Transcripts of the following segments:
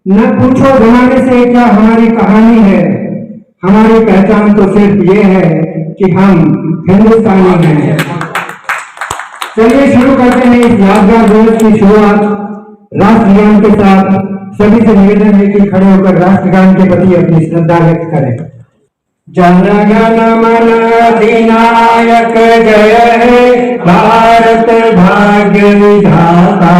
न पूछो जमाने से क्या हमारी कहानी है, हमारी पहचान तो सिर्फ ये है कि हम हिंदुस्तानी हैं। चलिए शुरू करते हैं इस यादगार दिवस की शुरुआत राष्ट्रगान के साथ। सभी से निवेदन है कि खड़े होकर राष्ट्रगान के प्रति अपनी श्रद्धा व्यक्त करें। जन गण मन अधिनायक जय हे भारत भाग्य विधाता,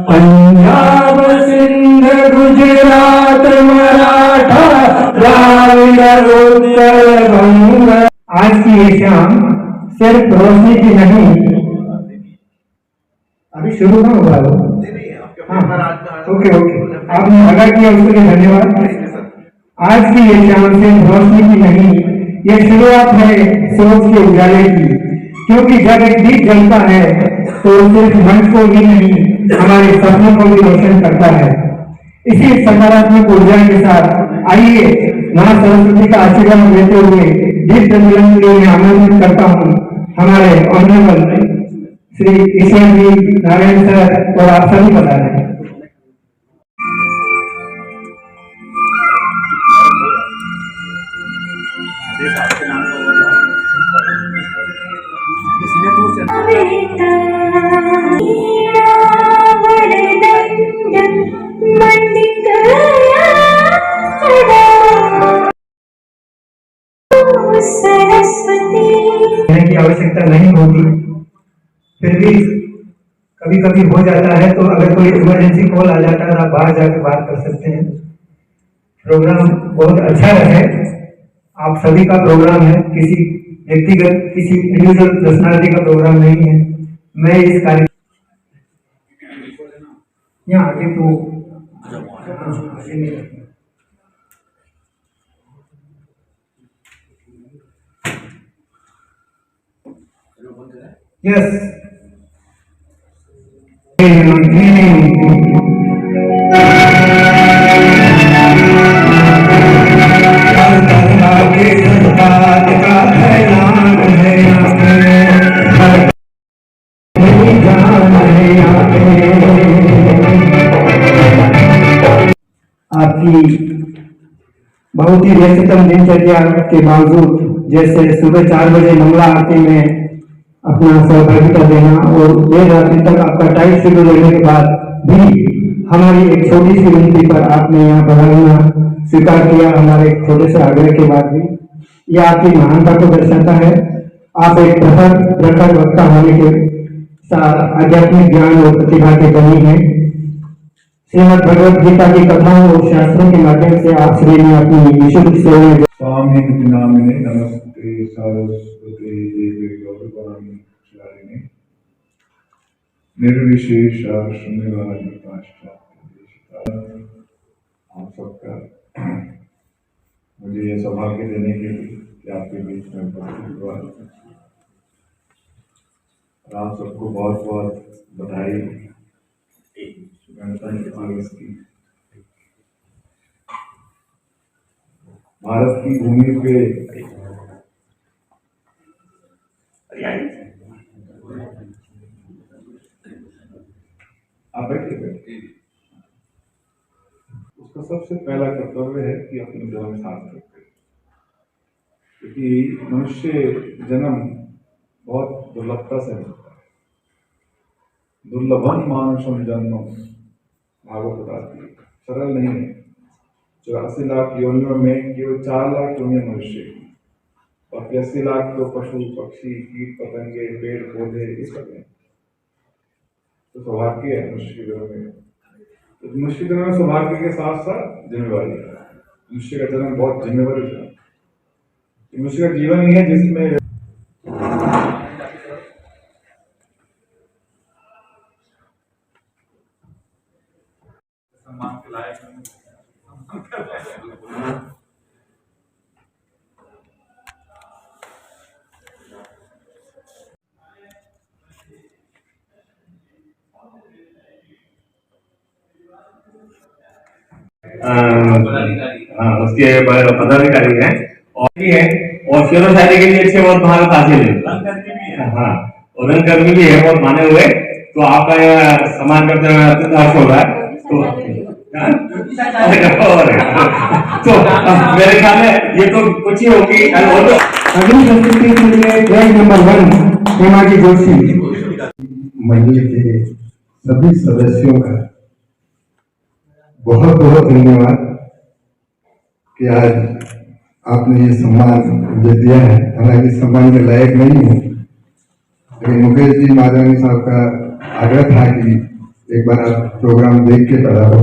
पंजाब सिंध गुजरात मराठा द्राविड़ उत्कल बंग। आज की ये शाम सिर्फ रोशनी की नहीं, अभी शुरू ना होगा वो। हाँ ओके, आपने आगाह किया उसके लिए धन्यवाद। आज की ये शाम सिर्फ रोशनी की नहीं, ये शुरुआत है सोच के उजाले की, क्योंकि जब एक दीप जलता है तो सिर्फ मंच को ही नहीं हमारे सपनों को भी रोशन करता है। इसी सकारात्मक ऊर्जा के साथ आइए मां सरस्वती का आशीर्वाद लेते हुए दीप प्रज्वलन के लिए आमंत्रित करता हूँ हमारे ऑनरेबल श्री ईश्वर जी नारायण सर और आप सभी बता रहे हैं। की आवश्यकता नहीं होती, फिर भी कभी कभी हो जाता है, तो अगर कोई इमरजेंसी कॉल आ जाता है आप बाहर जाकर बात कर सकते हैं। प्रोग्राम बहुत अच्छा रहे, आप सभी का प्रोग्राम है, किसी व्यक्तिगत किसी इंडिविजुअल पर्सनालिटी का प्रोग्राम नहीं है। मैं इस कार्य यहाँ आगे तो यस आपकी बहुत ही व्यस्ततम दिनचर्या के बावजूद, जैसे सुबह 4 बजे मंगला आरती में अपना सहभागिता देना और देर रात्रि तक आपका टाइट शेड्यूल रहने के बाद भी हमारी एक छोटी सी विनती पर आपने यहाँ पधारना स्वीकार किया, हमारे एक छोटे से आग्रह के बाद भी। यह आपकी महानता को दर्शाता है। आप एक प्रखर वक्ता होने के साथ आध्यात्मिक ज्ञान और प्रतिभा के धनी हैं। श्रीमद् भगवत गीता की कथाओं और शास्त्रों के माध्यम से आप श्री ने अपनी विशुद्ध सेवा में स्वामी नामिने नमस्ते सरस्वती देवी गौरवाणी प्रचारिणे निर्विशेष शून्यवादी पाश्चात्य। आप सबका मुझे यह सौभाग्य देने के लिए कि आपके बीच में उपस्थित हुआ, आप सबको बहुत बहुत बधाई गणतंत्र दिवस की। भारत की भूमि पे आप बैठिए। उसका सबसे पहला कर्तव्य है कि अपने जन्म सार्थक करे, क्योंकि मनुष्य जन्म बहुत दुर्लभता से मिलता है। दुर्लभम मानुषम जन्म भागवत बताती है, सरल नहीं है। 84 लाख योनियों में केवल 4 लाख योनियां मनुष्य की, और 80 लाख तो पशु पक्षी कीट पतंगे पेड़ पौधे ये सब है। तो सौभाग्य है मनुष्य के जन्म में। तो मनुष्य के जन्म में सौभाग्य के साथ साथ जिम्मेवारी है। मनुष्य का जन्म बहुत जिम्मेवारी है। मनुष्य का जीवन ही है जिसमें सम्मान के लायक उसके पदाधिकारी हैं और शेरो शायरी के लिए अच्छे बहुत महारत हासिल है। हाँ, और रंगकर्मी भी है बहुत माने हुए। तो आपका यह सम्मान करते हुए अत्यंत हर्ष हो रहा है। तो हाँ? और तो मेरे ख्याल में ये तो कुछ ही होगी वो तो अगली प्रस्तुति के लिए ट्रैक नंबर 1 हेमाजी जोशी। मंडली के सभी सदस्यों का बहुत बहुत धन्यवाद कि आज आपने ये सम्मान मुझे दिया है। हालांकि सम्मान के लायक नहीं हूँ, लेकिन मुकेश जी माधवानी साहब का आग्रह था कि एक बार आप प्रोग्राम देख के पधारो।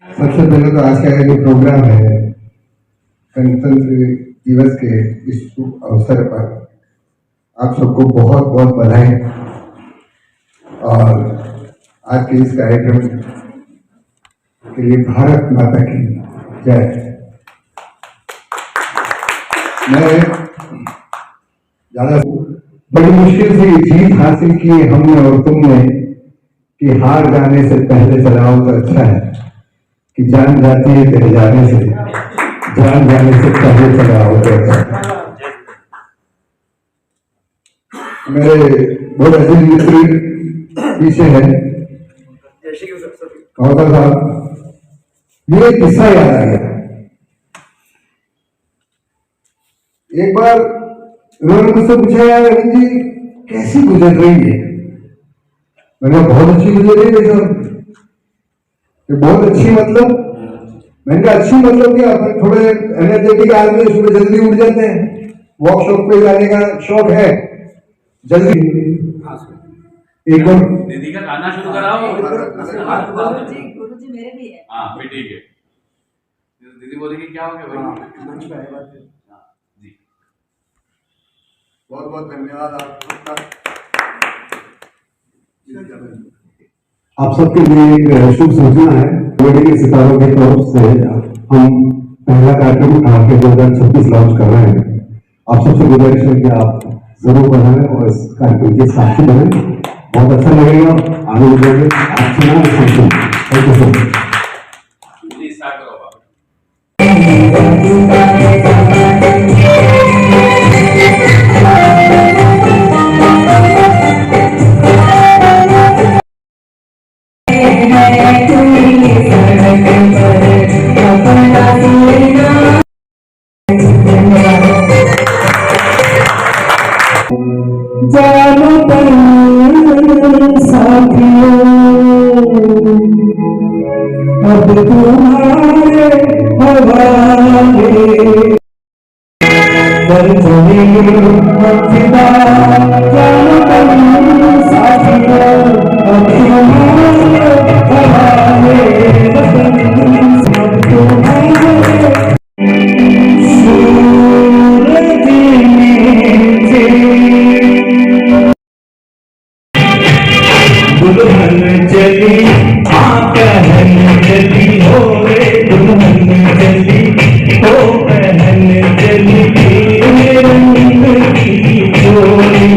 सबसे पहले तो आज का जो प्रोग्राम है गणतंत्र दिवस के इस शुभ अवसर पर आप सबको बहुत बहुत बधाई। और आज के इस कार्यक्रम के लिए भारत माता की जय। मैं ज्यादा बड़ी मुश्किल से ये जीत हासिल की है हमने और तुमने कि हार जाने से पहले चलाओ तो अच्छा है कि जान जाती है तेरे जाने से, जान जाने से पहले चलाओ तो अच्छा है। मेरे बहुत अजीज मित्र पीछे है कौशल साहब, मुझे एक किस्सा याद आ गया। एक बार उन्होंने मुझसे पूछा यार रविंद्र जी कैसी गुजर रही है। मैंने कहा बहुत अच्छी गुजर रही है सर। बहुत अच्छी मतलब? मैंने कहा अच्छी मतलब क्या, थोड़े एनर्जेटिक आदमी सुबह जल्दी उठ जाते हैं, वर्कशॉप पे जाने का शौक है जल्दी। एक बार दीदी का गाना शुरू कराओ। गुरुजी मेरे भी है। हाँ भी ठीक है। दीदी बोलेगी क्या हो गया भाई? जी बहुत बहुत धन्यवाद आप सबका। आप सबके लिए एक शुभ सूचना है। कमेटी के सितारों की तरफ से हम पहला कार्यक्रम उठा के 2026 लॉन्च कर रहे हैं। आप सबसे गुजारिश है कि आप जरूर बनाएं और इस कार्यक्रम के साथी बने। बहुत अच्छा लगेगा, आनंद लेंगे। आप सुना thank you so much. Please start करो बाबा। जानो साथियों अब तुम्हारे हवाले कर जानो साथियों अब तुम्हारे हवाले दुल्हन चली कहन चली हो रे, दुल्हन चली हो कहन चली रंग की चोली।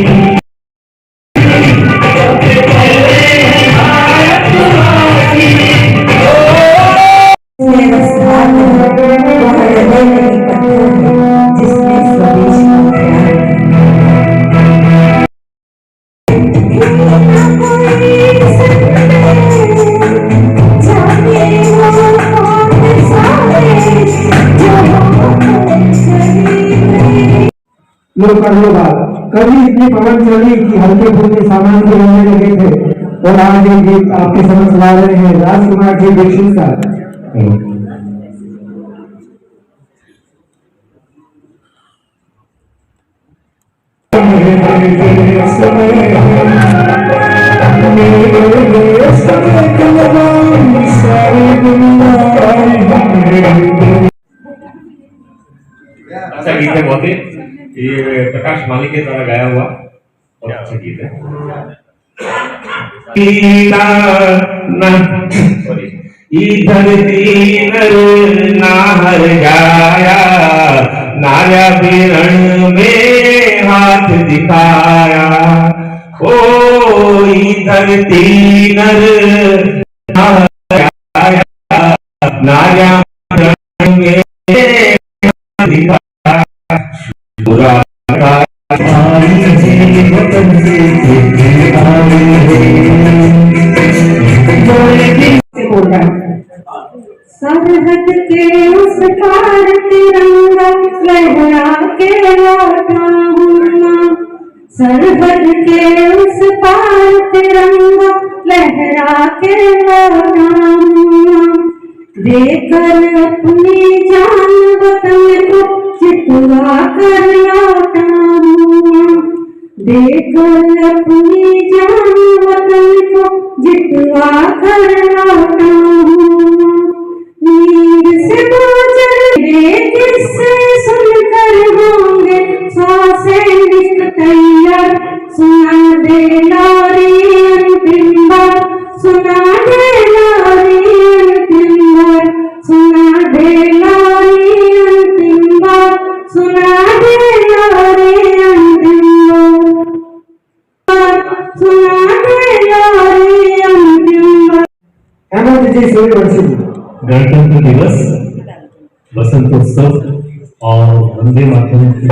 जिसमें स्वदेश का कभी इतनी पवन चली कि हल्के फुल्के सामान भी होने लगे थे। और आज ये गीत आपके समझ ला रहे हैं राजकुमार जी दीक्षित का। अच्छा गीत है बहुत ही, ये प्रकाश माली के द्वारा गाया हुआ बहुत अच्छा गीत है। इधर नर नाहर गाया, नाया बिरण में हाथ दिखाया। ओ इधर नर नाहर गाया, नाया बिरण में हाथ दिखाया। सरहद के उस पार तिरंगा लहरा के लौटा हूँ माँ, सरहद के उस पार तिरंगा लहरा के लौटा हूँ माँ, देकर अपनी जान वतन को जितवा कर लौटा हूँ माँ, देकर अपनी जान वतन को जितवा कर लौटा हूँ माँ। नींद से गुजरे किस्से सुनकर होंगे सौ सैनिक तैयार, सुना दे लारी अंतिम बार, सुना दे लारी अंतिम बार, सुना दे लारी अंतिम बार, सुना दे लारी अंतिम बार, सुना दे लारी अंतिम बार। हेमंत जी सूर्यवंशी जी। गणतंत्र दिवस, बसंतोत्सव और वंदे मातरम की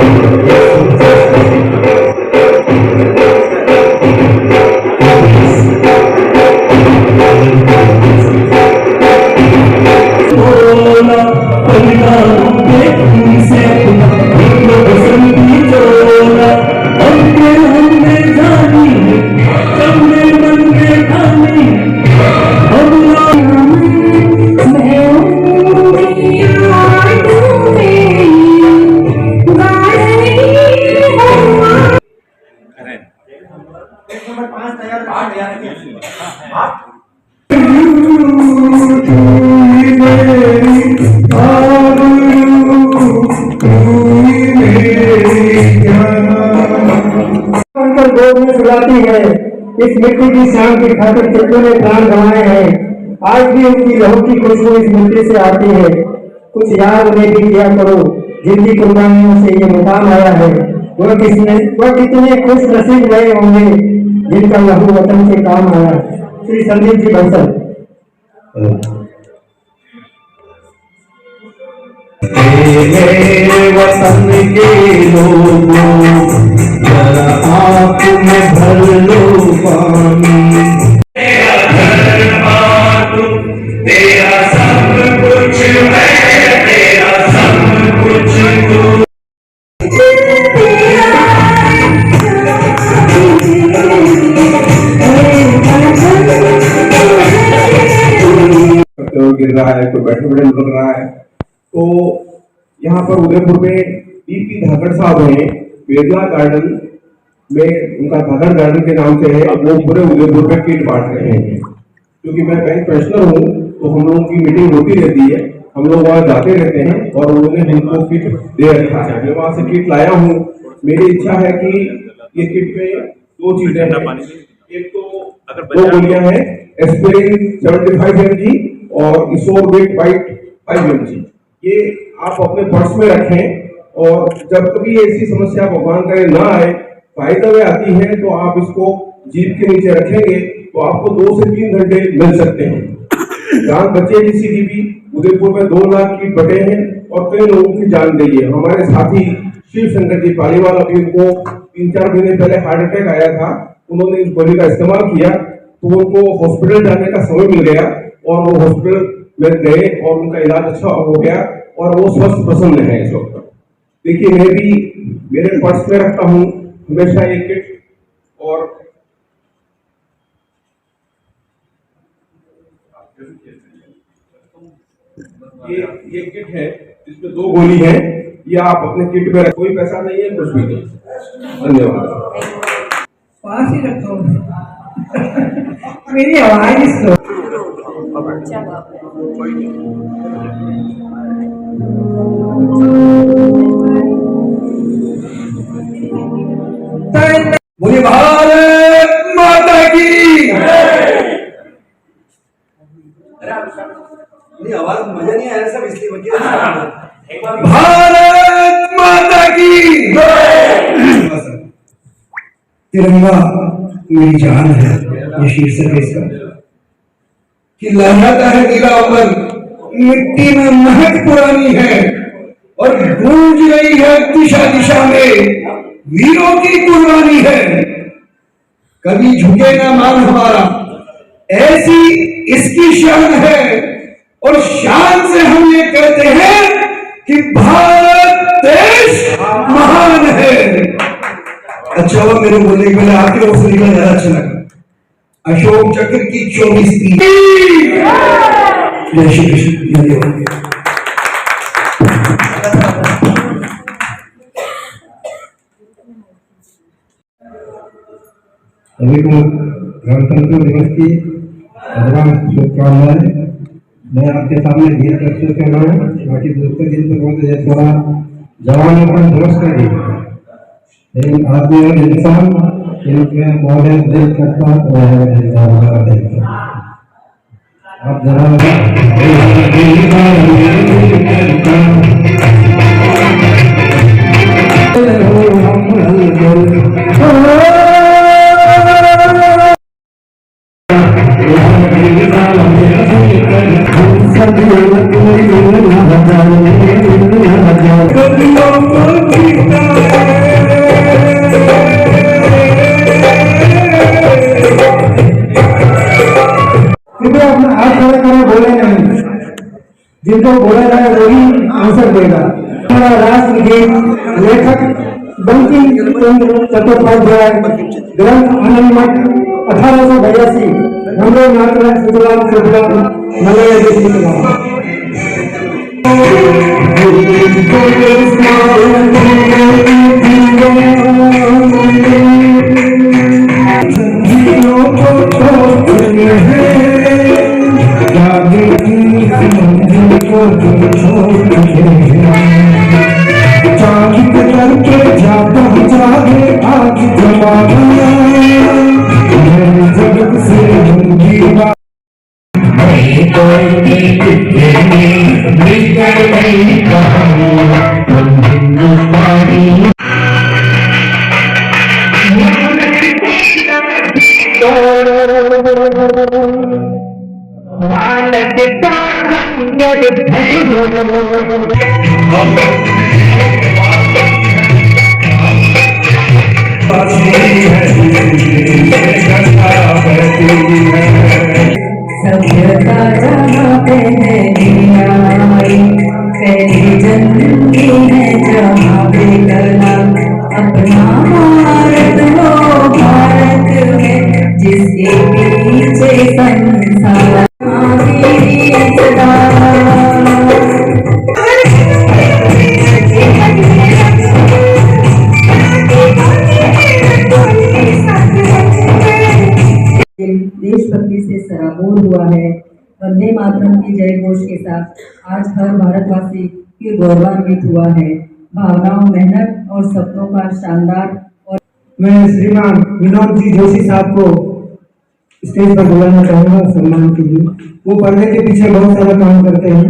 गोद में सुलाती है, इस मिट्टी की शान की खातिर कितनों ने प्राण गंवाए हैं, आज भी उनकी लहू की खुशबू इस मिट्टी से आती है। कुछ याद उन्हें भी किया करो, जिनकी कुर्बानियों से ये मुकाम आया है। वह कितने खुश नसीब रहे होंगे जिनका लहू वतन से काम आया। श्री संदीप जी बंसल। मेरे वतन के लोगों, जरा आँख में भर लो पानी, तेरा धर्म तेरा सब कुछ मैं, तेरा सब कुछ तू। गिर रहा है, कोई बैठे बैठे लुढ़क रहा है। तो यहाँ पर उदयपुर में डीपी धाकड़ साहब हैं, बेदला गार्डन में, उनका धाकड़ गार्डन के नाम से है, वो पूरे उदयपुर में किट बांट रहे हैं। क्योंकि मैं बैंक पेंशनर हूँ तो हम लोगों की मीटिंग होती रहती है, हम लोग वहाँ जाते रहते हैं और उन्होंने हमको किट दे रखा है। मैं वहाँ से किट लाया हूँ। मेरी इच्छा है कि ये किट में दो चीजें हैं, एक तो दो गोलियां हैं, एस्पिरिन 75 mg और इसोरबिट 5 mg। ये आप अपने पर्स में रखें और जब कभी ऐसी समस्या भगवान करे ना आए, फायदा में आती है, तो आप इसको जीप के नीचे रखेंगे तो आपको 2 से 3 घंटे मिल सकते हैं। जान बचे किसी की भी। उदयपुर में 2 लाख की बटे हैं और कई लोगों की जान गई है। हमारे साथी शिव शंकर जी पालीवाल, अभी उनको 3-4 महीने पहले हार्ट अटैक आया था, उन्होंने इस गोली का इस्तेमाल किया तो उनको हॉस्पिटल जाने का समय मिल गया और वो हॉस्पिटल में गए और उनका इलाज अच्छा हो गया और वो स्वस्थ प्रसन्न है इस वक्त। देखिए, मैं भी मेरे पर्स में रखता हूँ हमेशा एक किट, और ये किट है जिसमें 2 गोली है। ये आप अपने किट में कोई पैसा नहीं है, कुछ भी नहीं। धन्यवाद। पास ही रखो। मेरी आवाज स्लो। बोलिए भारत माता की। नहीं, आवाज मजा नहीं आया सब, इसलिए बच्चे भारत माता की। तिरंगा मेरी जान है, ये शीर्षक है इसका, कि लहराता है नीला अमर, मिट्टी में महक पुरानी है और गूंज रही है दिशा दिशा में, वीरों की कुर्बानी है। कभी झुकेगा मान हमारा, ऐसी इसकी शान है, और शान से हम ये कहते हैं कि भारत देश महान है। अच्छा हुआ मेरे बोलने के पहले आपके ओर से निकला, ज्यादा अच्छा लगा। अशोक चक्र की 24 तीर। जय श्री कृष्ण। धन्यवाद। सभी को गणतंत्र दिवस की एडवांस शुभकामनाएं। मैं आपके सामने गीत प्रस्तुत कर रहा हूँ। बाकी दूसरे दिन तो बहुत है, थोड़ा जवानों का जोश का गीत है, लेकिन आदमी और इंसान इनके मौले दिल करता आप जरा कृपया अपना हाथ खड़ा करें, बोले नहीं। जिनको बोला जाए वही आंसर देगा। हमारा राष्ट्र गीत लेखक बंकिम चंद्र चट्टोपाध्याय, ग्रंथ आनंद मठ 1882, नंबर मात्र सुजलाम सुफलाम मलय देश सभ्यता जहाँ पे है न्याय, पहली जन्मी है जहाँ पे कला। अपना भारत हो भारत में, जिसके पीछे संसार देशभक्ति से सराबोर हुआ है। वंदे मातरम की जय घोष के साथ आज हर भारतवासी फिर गौरवान्वित हुआ है। भावनाओं, मेहनत और सपनों का शानदार। और मैं श्रीमान विनोद जी जोशी साहब को स्टेज पर बुलाना चाहूंगा सम्मान के लिए। वो पर्दे के पीछे बहुत सारा काम करते हैं,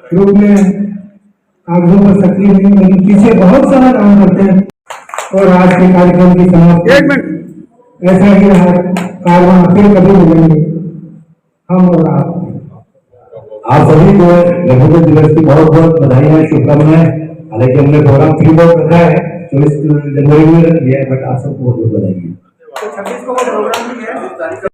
ग्रुप में कागजों पर सक्रिय नहीं, लेकिन पीछे बहुत सारा काम करते हैं। और आज के कार्यक्रम की समाप्ति ऐसा ही रहा, कारवां फिर कभी मिलेंगे हम और आप सभी को गणतंत्र दिवस की बहुत बहुत बधाई, शुभकामनाएं। हालांकि हमने प्रोग्राम फ्री बहुत रखा है, 24 जनवरी में रख लिया है, बट आप सबको बहुत बहुत बधाई। 26 को प्रोग्राम